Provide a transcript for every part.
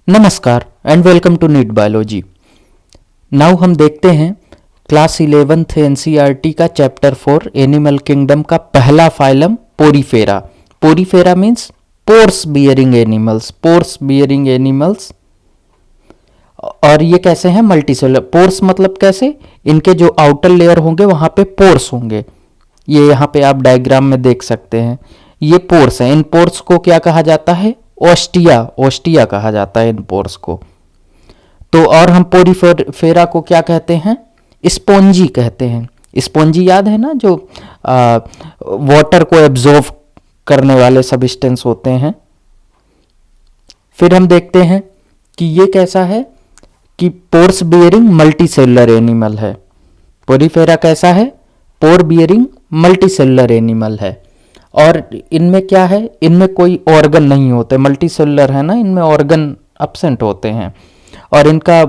नमस्कार and welcome to NEET biology. Now हम देखते हैं क्लास 11th एनसीईआरटी का चैप्टर 4 एनिमल किंगडम का पहला phylum Porifera. Porifera means pores bearing animals. Pores bearing animals और ये कैसे हैं? मल्टीसेलुलर। पोर्स मतलब कैसे? इनके जो आउटर लेयर होंगे वहां पे पोर्स होंगे। ये यहाँ पे आप डायग्राम में देख सकते हैं, ये पोर्स हैं। इन पोर्स को क्या कहा जाता है? ओस्टिया। ओस्टिया कहा जाता है इन पोर्स को। तो और हम पोरीफेरा को क्या कहते हैं? स्पोंजी कहते हैं। स्पोंजी याद है ना, जो वाटर को एब्जॉर्ब करने वाले सब्सटेंस होते हैं। फिर हम देखते हैं कि ये कैसा है कि पोर्स बियरिंग मल्टीसेलुलर एनिमल है। पोरीफेरा कैसा है? पोर बियरिंग मल्टीसेलुलर एनिमल है। और इनमें क्या है? इनमें कोई ऑर्गन नहीं होते। मल्टीसेलुलर है ना, इनमें ऑर्गन एब्सेंट होते हैं। और इनका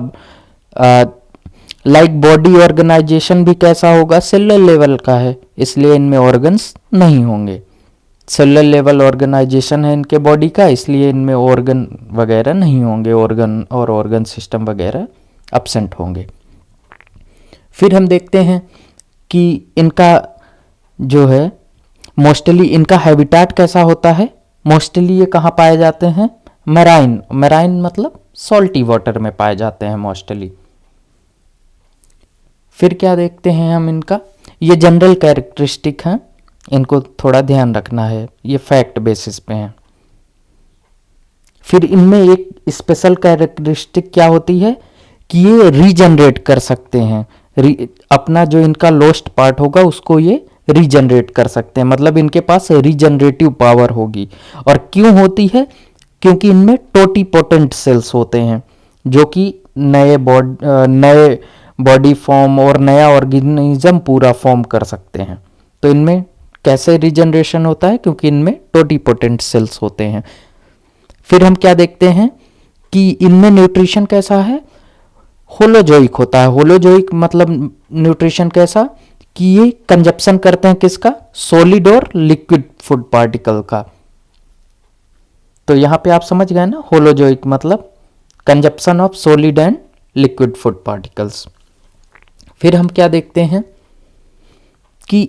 लाइक बॉडी ऑर्गेनाइजेशन भी कैसा होगा? सेलुलर लेवल का है, इसलिए इनमें ऑर्गन्स नहीं होंगे। सेलुलर लेवल ऑर्गेनाइजेशन है इनके बॉडी का, इसलिए इनमें ऑर्गन वगैरह नहीं होंगे। ऑर्गन और ऑर्गन सिस्टम वगैरह एब्सेंट होंगे। फिर हम देखते हैं कि इनका जो है मोस्टली इनका हैबिटेट कैसा होता है। मोस्टली ये कहाँ पाए जाते हैं? मैराइन। मैराइन मतलब सॉल्टी वाटर में पाए जाते हैं मोस्टली। फिर क्या देखते हैं हम इनका? ये जनरल कैरेक्टरिस्टिक हैं, इनको थोड़ा ध्यान रखना है, ये फैक्ट बेसिस पे हैं। फिर इनमें एक स्पेशल कैरेक्टरिस्टिक क्या होती है कि ये रीजनरेट कर सकते हैं। अपना जो इनका लॉस्ट पार्ट होगा उसको ये रीजनरेट कर सकते हैं, मतलब इनके पास रीजनरेटिव पावर होगी। और क्यों होती है? क्योंकि इनमें टोटीपोटेंट सेल्स होते हैं जो कि नए बॉडी फॉर्म और नया ऑर्गेनिज्म पूरा फॉर्म कर सकते हैं। तो इनमें कैसे रीजनरेशन होता है? क्योंकि इनमें टोटीपोटेंट सेल्स होते हैं। फिर हम क्या देखते हैं कि इनमें न्यूट्रिशन कैसा है? होलोजोइक होता है। होलोजोइक मतलब न्यूट्रिशन कैसा कि ये कंजप्शन करते हैं किसका? सॉलिड और लिक्विड फूड पार्टिकल का। तो यहां पे आप समझ गए ना, होलोजोइक मतलब consumption of solid and liquid food particles. फिर हम क्या देखते हैं कि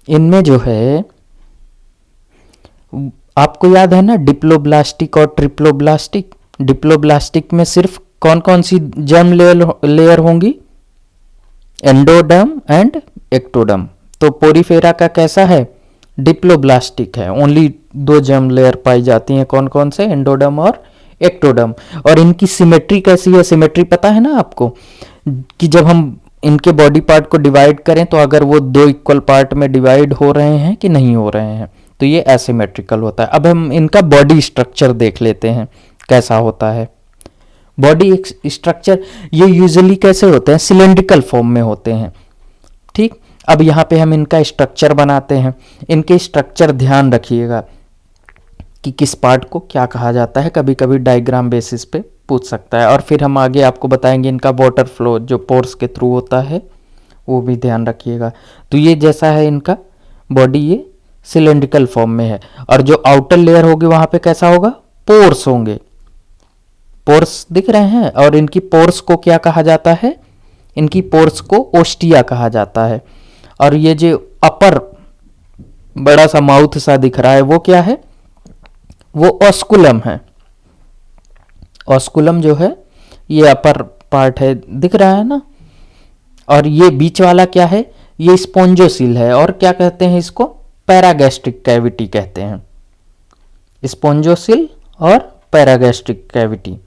इनमें जो है, आपको याद है ना डिप्लोब्लास्टिक और ट्रिप्लोब्लास्टिक। डिप्लोब्लास्टिक में सिर्फ कौन कौन सी जर्म लेयर होंगी? Endoderm and ectoderm. तो पोरीफेरा का कैसा है? डिप्लोब्लास्टिक है। ओनली दो जर्म लेयर पाई जाती हैं। कौन कौन से? एंडोडर्म और एक्टोडर्म। और इनकी सिमेट्री कैसी है? सिमेट्री पता है ना आपको कि जब हम इनके बॉडी पार्ट को डिवाइड करें तो अगर वो दो इक्वल पार्ट में डिवाइड हो रहे हैं कि नहीं हो रहे हैं, तो ये एसिमेट्रिकल होता है। अब हम इनका बॉडी स्ट्रक्चर देख लेते हैं कैसा होता है। बॉडी स्ट्रक्चर ये यूजुअली कैसे होते हैं? सिलेंड्रिकल फॉर्म में होते हैं। ठीक, अब यहाँ पे हम इनका स्ट्रक्चर बनाते हैं। इनके स्ट्रक्चर ध्यान रखिएगा कि किस पार्ट को क्या कहा जाता है, कभी कभी डायग्राम बेसिस पे पूछ सकता है। और फिर हम आगे आपको बताएंगे इनका वाटर फ्लो जो पोर्स के थ्रू होता है, वो भी ध्यान रखिएगा। तो ये जैसा है इनका बॉडी, ये सिलेंड्रिकल फॉर्म में है। और जो आउटर लेयर होगी वहां पे कैसा होगा? पोर्स होंगे। पोर्स दिख रहे हैं। और इनकी पोर्स को क्या कहा जाता है? इनकी पोर्स को ओस्टिया कहा जाता है। और ये जो अपर बड़ा सा माउथ सा दिख रहा है वो क्या है? वो ऑस्कुलम है। ऑस्कुलम जो है ये अपर पार्ट है, दिख रहा है ना। और ये बीच वाला क्या है? ये स्पोंजोसिल है। और क्या कहते हैं इसको? पैरागैस्ट्रिक कैविटी कहते हैं। स्पोंजोसिल और पैरागैस्ट्रिक कैविटी।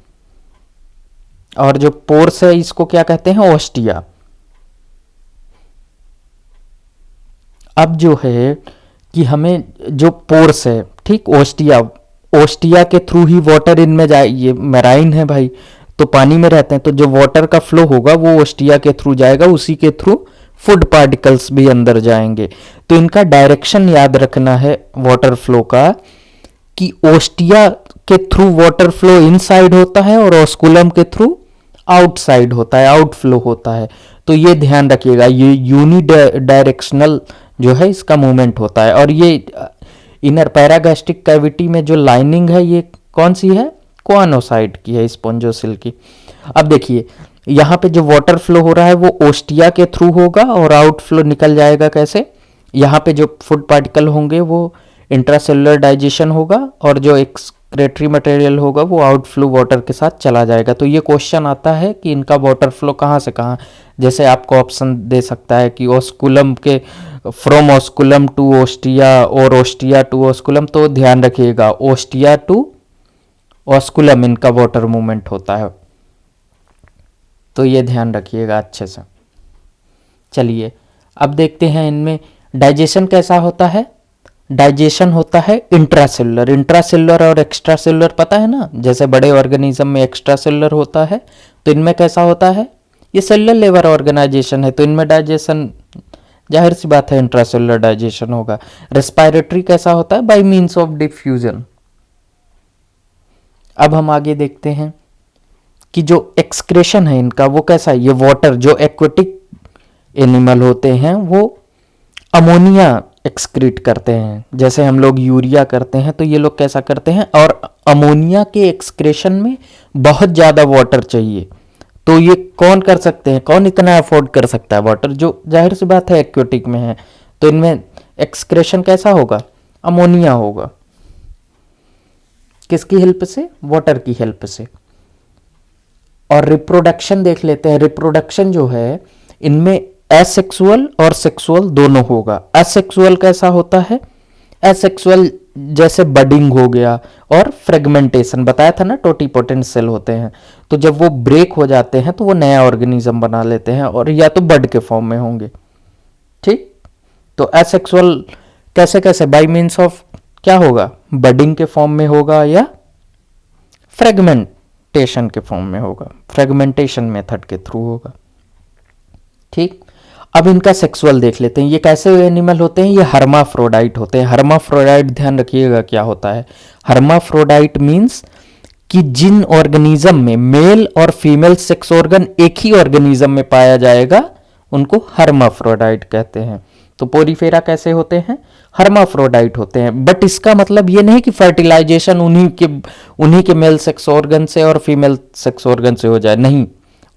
और जो पोर्स है इसको क्या कहते हैं? ओस्टिया। अब जो है कि हमें जो पोर्स है, ठीक, ओस्टिया के थ्रू ही वाटर इनमें जाए। ये मैराइन है भाई, तो पानी में रहते हैं, तो जो वाटर का फ्लो होगा वो ओस्टिया के थ्रू जाएगा, उसी के थ्रू फूड पार्टिकल्स भी अंदर जाएंगे। तो इनका डायरेक्शन याद रखना है वाटर फ्लो का कि ओस्टिया के थ्रू वाटर फ्लो इनसाइड होता है और ऑस्कुलम के थ्रू आउटसाइड होता है, आउटफ्लो होता है। तो ये ध्यान रखिएगा, ये यूनी डायरेक्शनल जो है इसका मूवमेंट होता है। और ये इनर पैरागैस्ट्रिक कैविटी में जो लाइनिंग है ये कौन सी है, कोआनोसाइट की है, स्पॉन्जोसिल की। अब देखिए यहाँ पे जो वाटर फ्लो हो रहा है वो ओस्टिया के थ्रू होगा और आउटफ्लो निकल जाएगा कैसे, यहाँ पे जो फूड पार्टिकल होंगे वो इंट्रासेलुलर डाइजेशन होगा और जो एक्सक्रेटरी मटेरियल होगा वो आउटफ्लो वाटर के साथ चला जाएगा। तो ये क्वेश्चन आता है कि इनका वाटर फ्लो कहाँ से कहाँ, जैसे आपको ऑप्शन दे सकता है कि ओस्कुलम के फ्रॉम ओस्कुलम टू ओस्टिया और ओस्टिया टू ओस्कुलम, तो ध्यान रखिएगा ओस्टिया टू ओस्कुलम इनका वाटर मूवमेंट होता है, तो ये ध्यान रखिएगा अच्छे से। चलिए अब देखते हैं इनमें डाइजेशन कैसा होता है। डाइजेशन होता है इंट्रासेलुलर, इंट्रासेलुलर और एक्स्ट्रासेलुलर पता है ना, जैसे बड़े ऑर्गेनिज्म में एक्स्ट्रासेलुलर होता है, तो इनमें कैसा होता है, ये सेलुलर लेवल ऑर्गेनाइजेशन है तो इनमें डाइजेशन जाहिर सी बात है इंट्रासेलुलर डाइजेशन होगा। रेस्पिरेटरी कैसा होता है, बाय मीन्स ऑफ डिफ्यूजन। अब हम आगे देखते हैं कि जो एक्सक्रेशन है इनका वो कैसा है, ये वाटर जो एक्वेटिक एनिमल होते हैं वो अमोनिया एक्सक्रीट करते हैं, जैसे हम लोग यूरिया करते हैं तो ये लोग कैसा करते हैं, और अमोनिया के एक्सक्रेशन में बहुत ज़्यादा वाटर चाहिए, तो ये कौन कर सकते हैं, कौन इतना अफोर्ड कर सकता है वाटर, जो जाहिर सी बात है एक्वेटिक में है, तो इनमें एक्सक्रेशन कैसा होगा, अमोनिया होगा। किसकी हेल्प से, वाटर की हेल्प से। और रिप्रोडक्शन देख लेते हैं, रिप्रोडक्शन जो है इनमें एसेक्सुअल और सेक्सुअल दोनों होगा। एसेक्सुअल कैसा होता है, एसेक्सुअल जैसे बडिंग हो गया और फ्रेगमेंटेशन, बताया था ना टोटीपोटेंट सेल होते हैं, तो जब वो ब्रेक हो जाते हैं तो वो नया ऑर्गेनिज्म बना लेते हैं और या तो बड के फॉर्म में होंगे, ठीक। तो एसेक्सुअल कैसे कैसे, बाय मीन्स ऑफ क्या होगा, बडिंग के फॉर्म में होगा या फ्रेगमेंटेशन के फॉर्म में होगा, फ्रेगमेंटेशन मेथड के थ्रू होगा, ठीक। अब इनका सेक्सुअल देख लेते हैं, ये कैसे एनिमल होते हैं, ये हर्माफ्रोडाइट होते हैं। हर्माफ्रोडाइट ध्यान रखिएगा क्या होता है, हर्माफ्रोडाइट मीन्स कि जिन ऑर्गेनिज्म में मेल और फीमेल सेक्स ऑर्गन एक ही ऑर्गेनिज्म में पाया जाएगा उनको हर्माफ्रोडाइट कहते हैं। तो पोरीफेरा कैसे होते हैं, हर्माफ्रोडाइट होते हैं, बट इसका मतलब ये नहीं कि फर्टिलाइजेशन उन्हीं के मेल सेक्स ऑर्गन से और फीमेल सेक्स ऑर्गन से हो जाए, नहीं,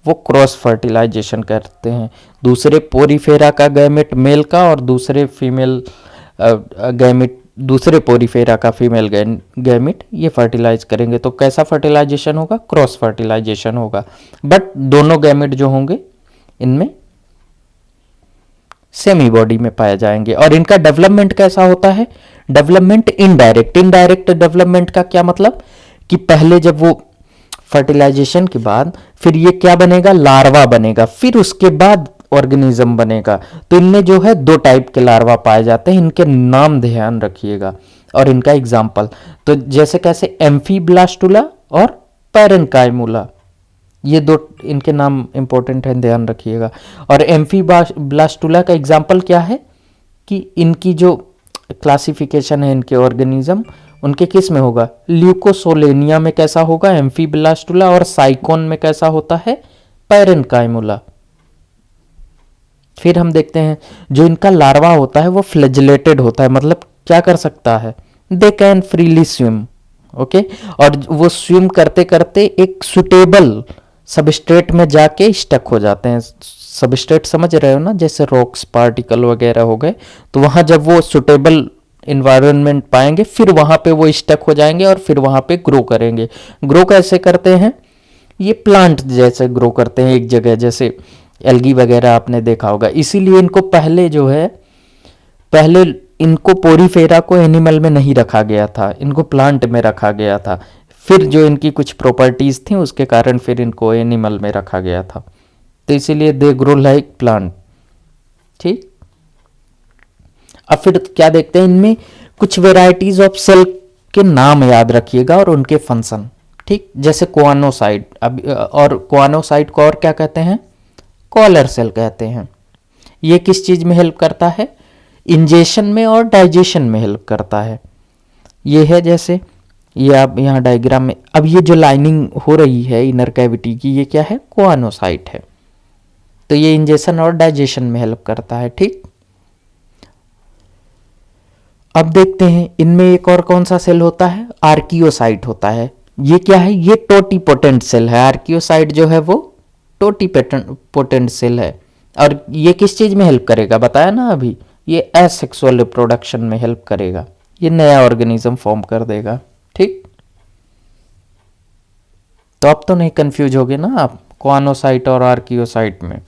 वो क्रॉस फर्टिलाइजेशन करते हैं, दूसरे पोरीफेरा का गैमेट मेल का और दूसरे फीमेल गैमेट, दूसरे पोरीफेरा का फीमेल गैमेट ये फर्टिलाइज करेंगे, तो कैसा फर्टिलाइजेशन होगा, क्रॉस फर्टिलाइजेशन होगा, बट दोनों गैमेट जो होंगे इनमें सेमी बॉडी में पाए जाएंगे। और इनका डेवलपमेंट कैसा होता है, डेवलपमेंट इनडायरेक्ट। इनडायरेक्ट डेवलपमेंट का क्या मतलब कि पहले जब वो फर्टिलाइजेशन के बाद फिर ये क्या बनेगा, लार्वा बनेगा, फिर उसके बाद ऑर्गेनिज्म बनेगा। तो इनमें जो है दो टाइप के लार्वा पाए जाते हैं, इनके नाम ध्यान रखिएगा और इनका एग्जाम्पल, तो जैसे कैसे एम्फीब्लास्टुला और पैरेन्काइमुला, ये दो इनके नाम इंपॉर्टेंट हैं, ध्यान रखिएगा। और एम्फीब्लास्टुला का एग्जाम्पल क्या है कि इनकी जो क्लासिफिकेशन है इनके ऑर्गेनिज्म उनके किस में होगा, ल्यूकोसोलेनिया में कैसा होगा एम्फीब्लास्टुला, और साइकोन में कैसा होता है पैरेन्काइमुला। फिर हम देखते हैं जो इनका लार्वा होता है वो फ्लैजिलेटेड होता है, मतलब क्या कर सकता है, they can freely swim, okay, और वो स्विम करते करते एक सुटेबल सबस्ट्रेट में जाके स्टक हो जाते हैं। सबस्ट्रेट समझ रहे हो ना, जैसे रॉक्स पार्टिकल वगैरह हो गए, तो वहां जब वो सुटेबल इन्वायरमेंट पाएंगे फिर वहां पे वो स्टक हो जाएंगे और फिर वहां पे ग्रो करेंगे। ग्रो कैसे करते हैं, ये प्लांट जैसे ग्रो करते हैं एक जगह, जैसे एल्गी वगैरह आपने देखा होगा। इसीलिए इनको पहले जो है, पहले इनको पोरीफेरा को एनिमल में नहीं रखा गया था, इनको प्लांट में रखा गया था, फिर जो इनकी कुछ प्रॉपर्टीज थी उसके कारण फिर इनको एनिमल में रखा गया था, तो इसीलिए दे ग्रो लाइक प्लांट, ठीक। अब फिर क्या देखते हैं, इनमें कुछ वेराइटीज ऑफ सेल के नाम याद रखिएगा और उनके फंक्शन, ठीक, जैसे कोआनोसाइट, अब और कोआनोसाइट को और क्या कहते हैं, कॉलर सेल कहते हैं। ये किस चीज में हेल्प करता है, इंजेशन में और डाइजेशन में हेल्प करता है। ये है जैसे ये आप यहाँ डायग्राम में, अब ये जो लाइनिंग हो रही है इनर कैविटी की, ये क्या है, कोआनोसाइट है, तो ये इंजेशन और डाइजेशन में हेल्प करता है, ठीक। अब देखते हैं इनमें एक और कौन सा सेल होता है, आर्कियोसाइट होता है। ये क्या है, ये टोटीपोटेंट सेल है। आर्कियोसाइट जो है वो टोटीपोटेंट सेल है। और ये किस चीज में हेल्प करेगा, बताया ना अभी, ये एसेक्सुअल रिप्रोडक्शन में हेल्प करेगा। ये नया ऑर्गेनिज्म फॉर्म कर देगा। ठीक, तो अब तो नहीं कंफ्यूज होगे ना आप क्वानोसाइट और आर्कियोसाइट में।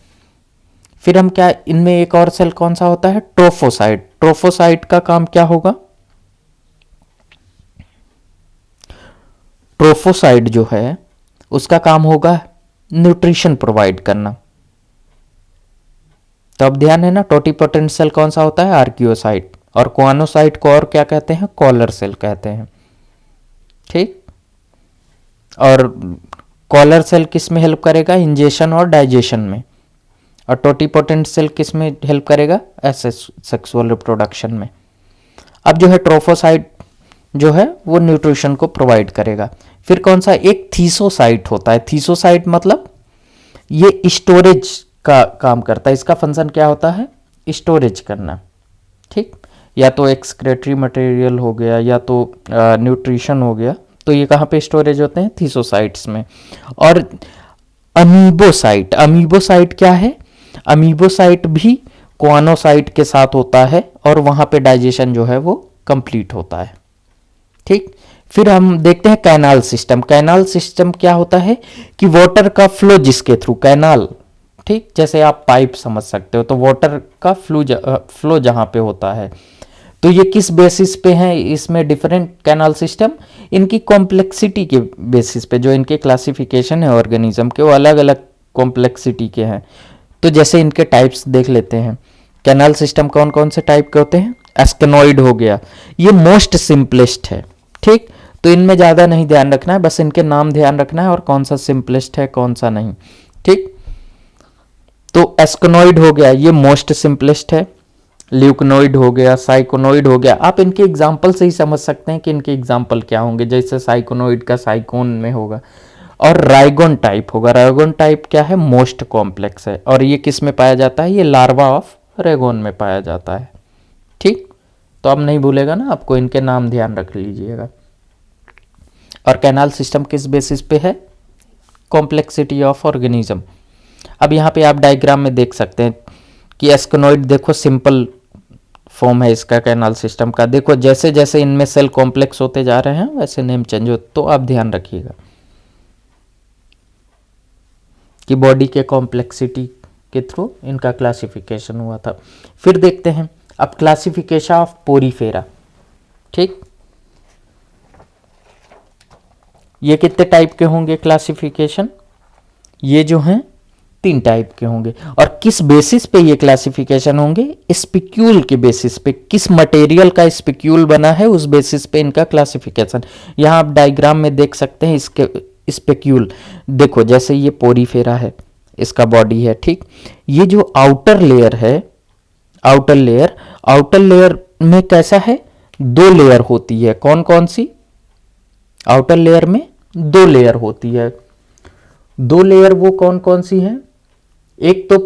फिर हम क्या, इनमें एक और सेल कौन सा होता है, ट्रोफोसाइट। ट्रोफोसाइट का काम क्या होगा, ट्रोफोसाइट जो है उसका काम होगा न्यूट्रिशन प्रोवाइड करना। तो अब ध्यान है ना, टोटीपोटेंट सेल कौन सा होता है, आर्कियोसाइट, और क्वानोसाइट को और क्या कहते हैं, कॉलर सेल कहते हैं। ठीक, और कॉलर सेल किस में हेल्प करेगा, इंजेशन और डाइजेशन में, और टोटीपोटेंट सेल किस में हेल्प करेगा, सेक्सुअल रिप्रोडक्शन में। अब जो है ट्रोफोसाइट जो है वो न्यूट्रिशन को प्रोवाइड करेगा। फिर कौन सा, एक थीसोसाइट होता है। थीसोसाइट मतलब ये स्टोरेज का काम करता है। इसका फंक्शन क्या होता है, स्टोरेज करना। ठीक, या तो एक्सक्रेटरी मटेरियल हो गया या तो न्यूट्रिशन हो गया, तो ये कहाँ पे स्टोरेज होते हैं, थीसोसाइट्स में। और अमीबोसाइट, अमीबोसाइट क्या है, अमीबोसाइट भी क्वानोसाइट के साथ होता है और वहां पे डाइजेशन जो है वो कंप्लीट होता है। ठीक, फिर हम देखते हैं कैनाल सिस्टम। कैनाल सिस्टम क्या होता है कि वाटर का फ्लो जिसके थ्रू, कैनाल, ठीक, जैसे आप पाइप समझ सकते हो, तो वाटर का फ्लो जहां पे होता है, तो ये किस बेसिस पे है, इसमें डिफरेंट कैनाल सिस्टम, इनकी कॉम्प्लेक्सिटी के बेसिस पे, जो इनके क्लासिफिकेशन है ऑर्गेनिज्म के, वो अलग अलग कॉम्प्लेक्सिटी के हैं। तो जैसे इनके टाइप्स देख लेते हैं, कैनाल सिस्टम कौन कौन से टाइप के होते हैं, एस्केनॉइड हो गया, ये मोस्ट सिंपलेस्ट है। ठीक, तो इनमें ज़्यादा नहीं ध्यान रखना है, बस इनके नाम ध्यान रखना है और कौन सा सिंपलेस्ट है कौन सा नहीं। ठीक, तो एस्केनॉइड हो गया, ये मोस्ट सिंपलेस्ट है। ल्यूकनोइड हो गया, साइकोनोइड हो गया। आप इनके एग्जाम्पल से ही समझ सकते हैं कि इनके एग्जाम्पल क्या होंगे, जैसे साइकोनोइड का साइकोन में होगा। और राइगोन टाइप होगा, राइगोन टाइप क्या है, मोस्ट कॉम्प्लेक्स है, और ये किस में पाया जाता है, ये लार्वा ऑफ रेगोन में पाया जाता है। ठीक, तो अब नहीं भूलेगा ना आपको, इनके नाम ध्यान रख लीजिएगा। और कैनाल सिस्टम किस बेसिस पे है, कॉम्प्लेक्सिटी ऑफ ऑर्गेनिज्म। अब यहाँ पे आप डायग्राम में देख सकते हैं कि एस्केनॉइड देखो सिंपल फॉर्म है इसका कैनाल सिस्टम का। देखो जैसे जैसे इनमें सेल कॉम्प्लेक्स होते जा रहे हैं वैसे नेम चेंज हो, तो आप ध्यान रखिएगा कि बॉडी के कॉम्प्लेक्सिटी के थ्रू इनका क्लासिफिकेशन हुआ था। फिर देखते हैं अब क्लासिफिकेशन ऑफ पोरीफेरा। ठीक, ये कितने टाइप के होंगे क्लासिफिकेशन, ये जो हैं 3 टाइप के होंगे। और किस बेसिस पे ये क्लासिफिकेशन होंगे, स्पिक्यूल के बेसिस पे, किस मटेरियल का स्पिक्यूल बना है उस बेसिस पे इनका क्लासिफिकेशन। यहां आप डायग्राम में देख सकते हैं इसके स्पिक्यूल। देखो जैसे ये पोरीफेरा है, इसका बॉडी है। ठीक, ये जो आउटर लेयर है, आउटर लेयर में कैसा है, 2 लेयर होती है। कौन कौन सी, आउटर लेयर में 2 लेयर होती है। 2 लेयर वो कौन कौन सी हैं, एक तो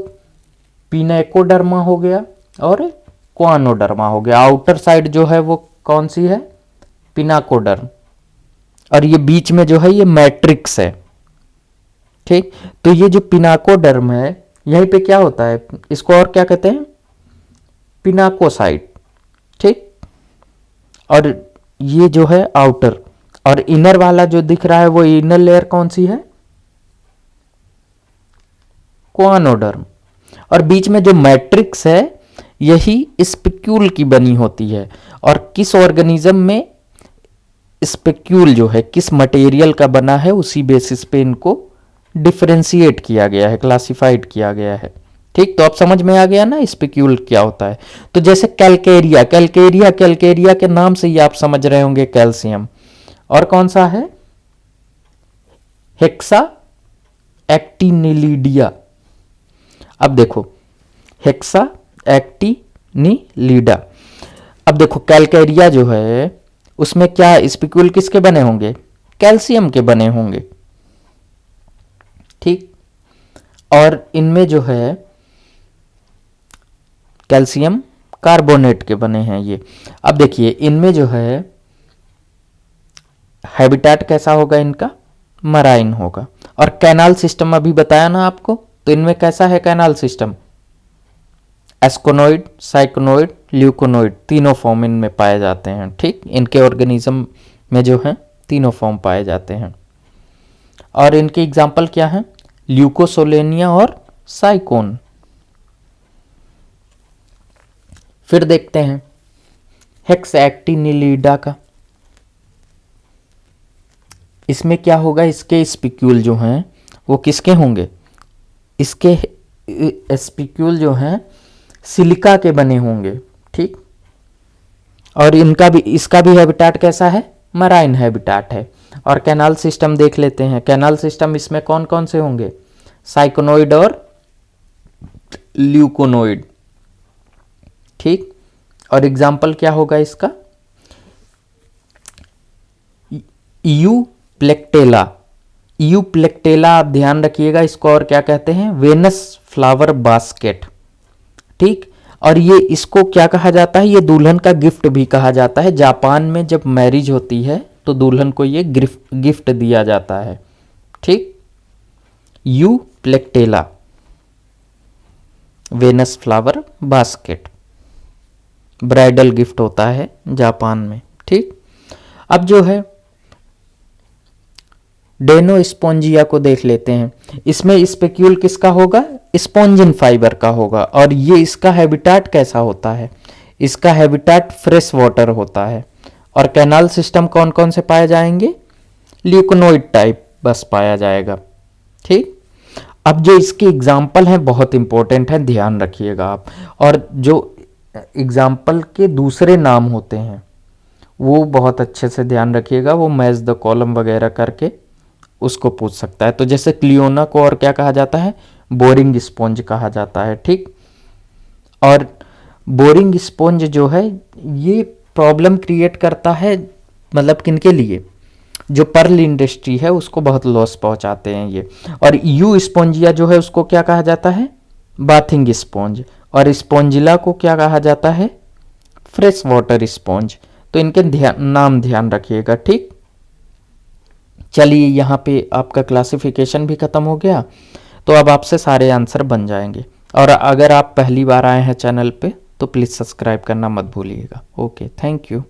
पिनेकोडर्मा हो गया और क्वानोडर्मा हो गया। आउटर साइड जो है वो कौन सी है, पिनाकोडर्म, और ये बीच में जो है ये मैट्रिक्स है। ठीक, तो ये जो पिनाकोडर्म है यहीं पे क्या होता है, इसको और क्या कहते हैं, पिनाकोसाइट। ठीक, और ये जो है आउटर, और इनर वाला जो दिख रहा है वो इनर लेयर कौन सी है, क्वानोडर्म। और बीच में जो मैट्रिक्स है यही स्पिक्यूल की बनी होती है। और किस ऑर्गेनिज्म में स्पिक्यूल जो है किस मटेरियल का बना है उसी बेसिस पे इनको डिफरेंशिएट किया गया है, क्लासिफाइड किया गया है। ठीक, तो अब समझ में आ गया ना स्पिक्यूल क्या होता है। तो जैसे कैलकेरिया, कैलकेरिया के नाम से ही आप समझ रहे होंगे कैल्शियम। और कौन सा है, हेक्सा एक्टिनिलीडिया। अब देखो हेक्सा एक्टिनिलीडा। अब देखो कैलकेरिया जो है उसमें क्या स्पिक्यूल किसके बने होंगे, कैल्शियम के बने होंगे। ठीक, और इनमें जो है कैल्शियम कार्बोनेट के बने हैं ये। अब देखिए इनमें जो है हैबिटेट कैसा होगा इनका, मराइन होगा। और कैनाल सिस्टम अभी बताया ना आपको, तो इनमें कैसा है कैनाल सिस्टम, एस्कोनोइड, साइकोनोइड, ल्यूकोनोइड, तीनों फॉर्म इनमें पाए जाते हैं। ठीक, इनके ऑर्गेनिज्म में जो है तीनों फॉर्म पाए जाते हैं। और इनके एग्जाम्पल क्या हैं, ल्यूकोसोलेनिया और साइकोन। फिर देखते हैं हेक्सएक्टिनिलीडा का। इसमें क्या होगा, इसके स्पिक्यूल जो हैं वो किसके होंगे, इसके स्पिक्यूल जो हैं सिलिका के बने होंगे। ठीक, और इनका भी, इसका भी हैबिटेट कैसा है, मराइन हैबिटेट है। और कैनाल सिस्टम देख लेते हैं। कैनाल सिस्टम इसमें कौन कौन से होंगे, साइकोनोइड और ल्यूकोनोइड। ठीक, और एग्जाम्पल क्या होगा इसका, यू प्लेक्टेला। यू प्लेक्टेला आप ध्यान रखिएगा, इसको और क्या कहते हैं, वेनस फ्लावर बास्केट। ठीक, और ये इसको क्या कहा जाता है, ये दुल्हन का गिफ्ट भी कहा जाता है। जापान में जब मैरिज होती है तो दुल्हन को ये गिफ्ट दिया जाता है। ठीक, Euplectella, Venus flower basket, bridal gift होता है जापान में। ठीक, अब जो है डेनोस्पोंजिया को देख लेते हैं। इसमें स्पेक्यूल किसका होगा, स्पॉन्जिन फाइबर का होगा। और ये इसका हैबिटेट कैसा होता है, इसका हैबिटेट फ्रेश वाटर होता है। और कैनाल सिस्टम कौन कौन से पाए जाएंगे, ल्यूकोनोइड टाइप बस पाया जाएगा। ठीक, अब जो इसके एग्जाम्पल हैं बहुत इंपॉर्टेंट है, ध्यान रखिएगा आप। और जो एग्जाम्पल के दूसरे नाम होते हैं वो बहुत अच्छे से ध्यान रखिएगा, वो मैच द कॉलम वगैरह करके उसको पूछ सकता है। तो जैसे क्लियोना को और क्या कहा जाता है, बोरिंग स्पॉन्ज कहा जाता है। ठीक, और बोरिंग स्पॉन्ज जो है ये प्रॉब्लम क्रिएट करता है, मतलब किनके लिए, जो पर्ल इंडस्ट्री है उसको बहुत लॉस पहुंचाते हैं ये। और यू स्पॉन्जिया जो है उसको क्या कहा जाता है, बाथिंग स्पॉन्ज। और स्पॉन्जिला को क्या कहा जाता है, फ्रेश वाटर स्पॉन्ज। तो इनके नाम ध्यान रखिएगा। ठीक, चलिए यहाँ पे आपका क्लासिफिकेशन भी खत्म हो गया। तो अब आपसे सारे आंसर बन जाएंगे। और अगर आप पहली बार आए हैं चैनल पे तो प्लीज़ सब्सक्राइब करना मत भूलिएगा। Okay, thank you.